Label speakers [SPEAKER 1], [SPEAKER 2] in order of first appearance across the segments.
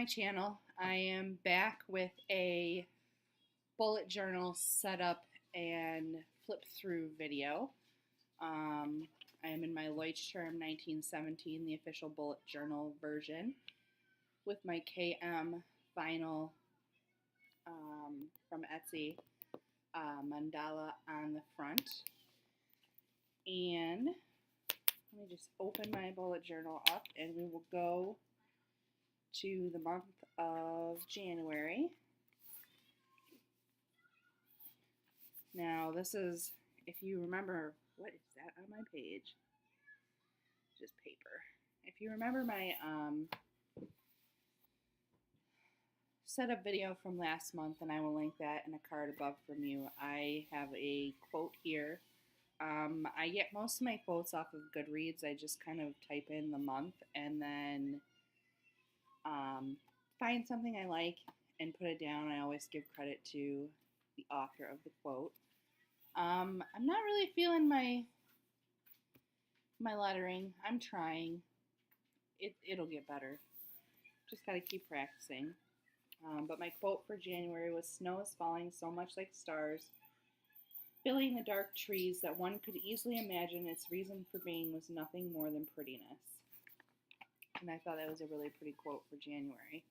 [SPEAKER 1] channel. I am back with a bullet journal setup and flip through video. I am in my Leuchtturm 1917, the official bullet journal version, with my KM vinyl from Etsy, Mandala on the front. And let me just open my bullet journal up and we will go to the month of January. Now this is, if you remember, what is that on my page? Just paper. If you remember my setup video from last month, and I will link that in a card above from you, I have a quote here. I get most of my quotes off of Goodreads. I just kind of type in the month and then find something I like and put it down. I always give credit to the author of the quote. I'm not really feeling my lettering. I'm trying. It'll get better. Just gotta keep practicing. But my quote for January was, "Snow is falling so much like stars, filling the dark trees that one could easily imagine its reason for being was nothing more than prettiness." And I thought that was a really pretty quote for January.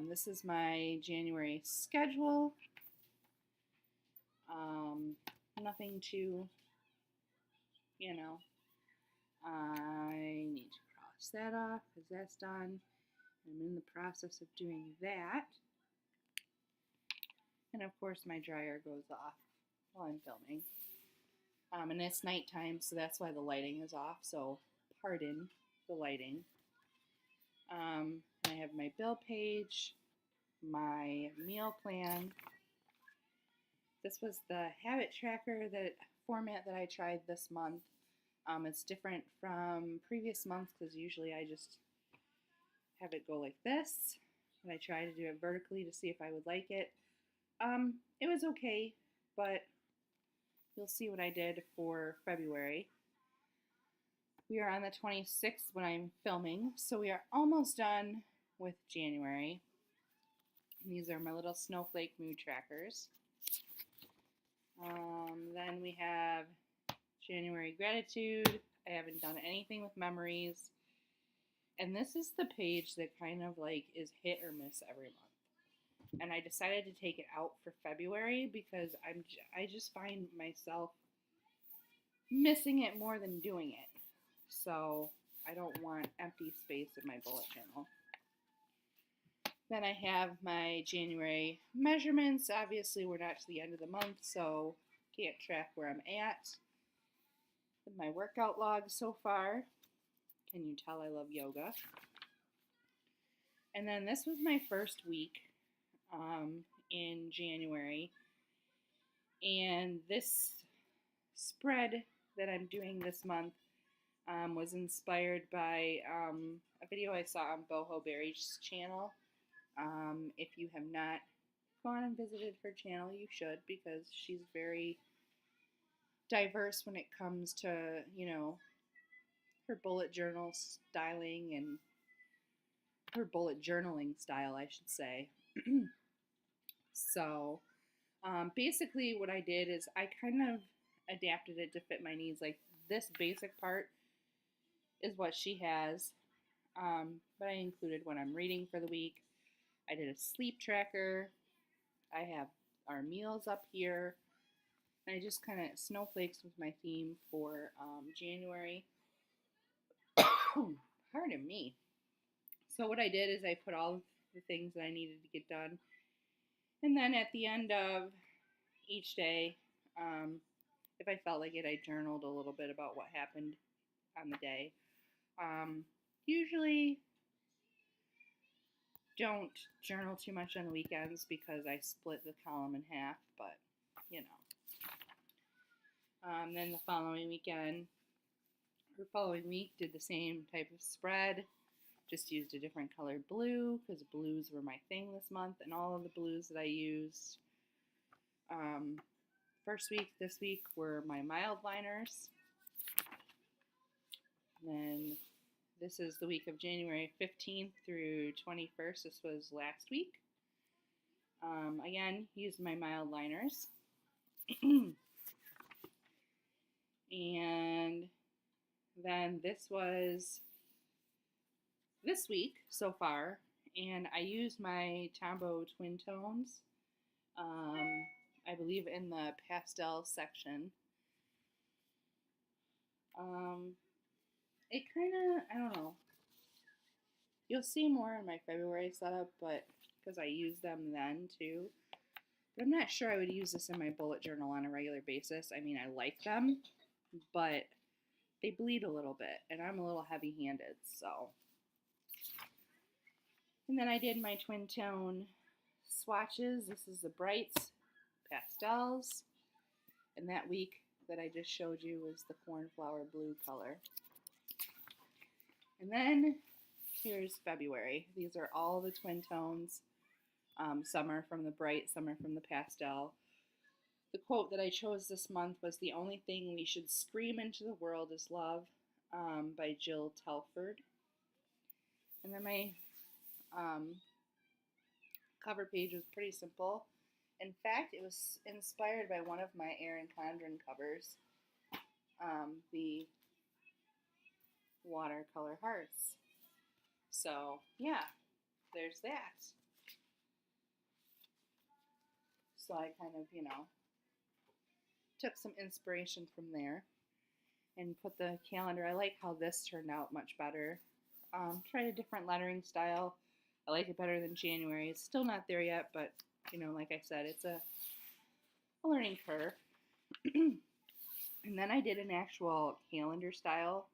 [SPEAKER 1] This is my January schedule. Nothing to, I need to cross that off because that's done. I'm in the process of doing that. And of course my dryer goes off while I'm filming. And it's nighttime, so that's why the lighting is off, so pardon the lighting. I have my bill page, my meal plan. This was the habit tracker format that I tried this month. It's different from previous months because usually I just have it go like this, but I try to do it vertically to see if I would like it. It was okay, but you'll see what I did for February. We are on the 26th when I'm filming, so we are almost done with January. And these are my little snowflake mood trackers. Then we have January gratitude. I haven't done anything with memories. And this is the page that kind of like is hit or miss every month. And I decided to take it out for February because I just find myself missing it more than doing it. So I don't want empty space in my bullet journal. Then I have my January measurements. Obviously, we're not to the end of the month, so can't track where I'm at. My workout log so far. Can you tell I love yoga? And then this was my first week in January. And this spread that I'm doing this month was inspired by a video I saw on Boho Berry's channel. If you have not gone and visited her channel, you should, because she's very diverse when it comes to, her bullet journal styling and her bullet journaling style, I should say. So, basically what I did is I kind of adapted it to fit my needs. Like, this basic part is what she has, but I included what I'm reading for the week. I did a sleep tracker. I have our meals up here. And I just kind of, snowflakes was my theme for January. Pardon me. So what I did is I put all the things that I needed to get done. And then at the end of each day, if I felt like it, I journaled a little bit about what happened on the day. Usually don't journal too much on the weekends because I split the column in half, but then the following week did the same type of spread, just used a different colored blue because blues were my thing this month, and all of the blues that I used this week were my mild liners. Then This is the week of January 15th through 21st. This was last week. Again, used my mild liners. And then this was this week so far, and I used my Tombow twin tones, I believe in the pastel section. It kind of, I don't know, you'll see more in my February setup, but because I use them then too. But I'm not sure I would use this in my bullet journal on a regular basis. I mean, I like them, but they bleed a little bit, and I'm a little heavy-handed, so. And then I did my twin tone swatches. This is the brights, pastels, and that week that I just showed you was the cornflower blue color. And then here's February. These are all the twin tones. Some are from the bright, some are from the pastel. The quote that I chose this month was, "The only thing we should scream into the world is love," by Jill Telford. And then my cover page was pretty simple. In fact, it was inspired by one of my Erin Condren covers, the watercolor hearts. So, yeah, there's that. So I kind of, took some inspiration from there and put the calendar. I like how this turned out much better. Tried a different lettering style. I like it better than January. It's still not there yet, but, like I said, it's a learning curve. And then I did an actual calendar style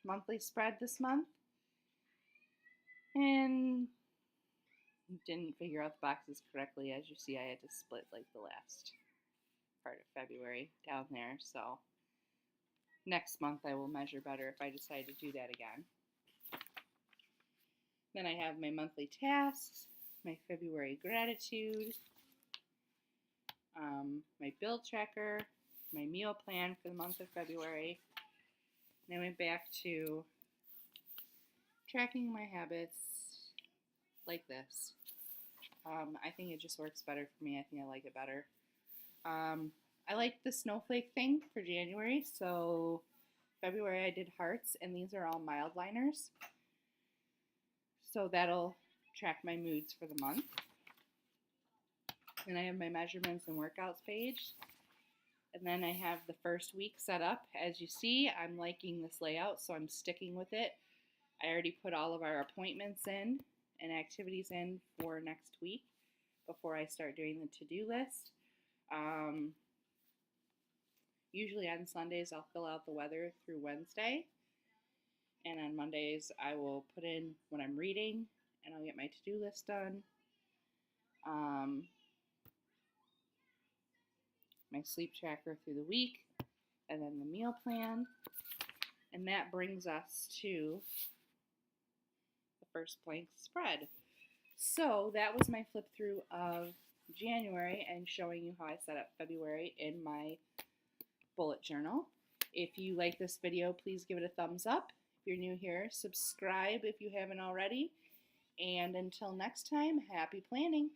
[SPEAKER 1] monthly spread this month. And didn't figure out the boxes correctly. As you see, I had to split like the last part of February down there. So next month I will measure better if I decide to do that again. Then I have my monthly tasks, my February gratitude, my bill tracker, my meal plan for the month of February. And I went back to tracking my habits like this. I think it just works better for me. I think I like it better. I like the snowflake thing for January, so February I did hearts, and these are all mild liners. So that'll track my moods for the month. And I have my measurements and workouts page. And then I have the first week set up. As you see, I'm liking this layout, so I'm sticking with it. I already put all of our appointments in and activities in for next week before I start doing the to-do list. Usually on Sundays I'll fill out the weather through Wednesday, and on Mondays I will put in what I'm reading and I'll get my to-do list done. My sleep tracker through the week, and then the meal plan, and that brings us to the first blank spread. So that was my flip through of January and showing you how I set up February in my bullet journal. If you like this video, please give it a thumbs up. If you're new here, subscribe if you haven't already. And until next time, happy planning.